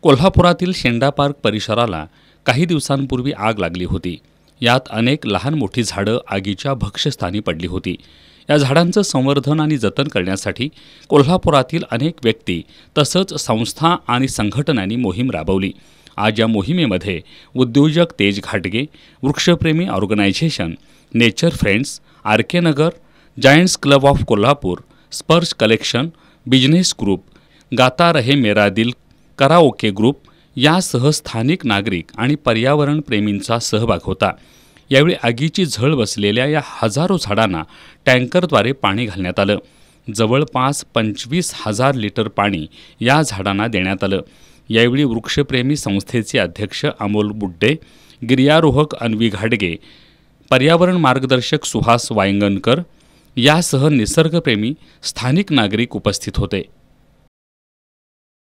कोल्हापुरातील शेंडा पार्क परिसराला काही दिवसांपूर्वी आग लागली होती. यात अनेक लहान मोठी झाडं आगीच्या भक्ष्यस्थानी पडली होती. या झाडांचं संवर्धन आणि जतन करण्यासाठी कोल्हापुरातील अनेक व्यक्ती तसंच संस्था आणि संघटनांनी मोहीम राबवली. आज या मोहिमेमध्ये उद्योजक तेज घाटगे, वृक्षप्रेमी organisation, nature friends, R K. Nagar, giants club of Kolhapur, Sparsh collection, business group, गाता रहे मेरा दिल कराओके ग्रुप यासह स्थानिक नागरिक आणि पर्यावरण प्रेमींचा सहभाग होता. यावेळी आगीची झळ बसलेल्या या हजारो झाडांना टँकरद्वारे पाणी घालण्यात आलं. जवळपास 25,000 लिटर पाणी या झाडांना देण्यात आलं. यावेळी वृक्षप्रेमी संस्थेचे अध्यक्ष अमोल बुड्डे, गिर्यारोहक अन्वी घाटगे, पर्यावरण मार्गदर्शक सुहास वायंगणकर यासह निसर्गप्रेमी स्थानिक नागरिक उपस्थित होते.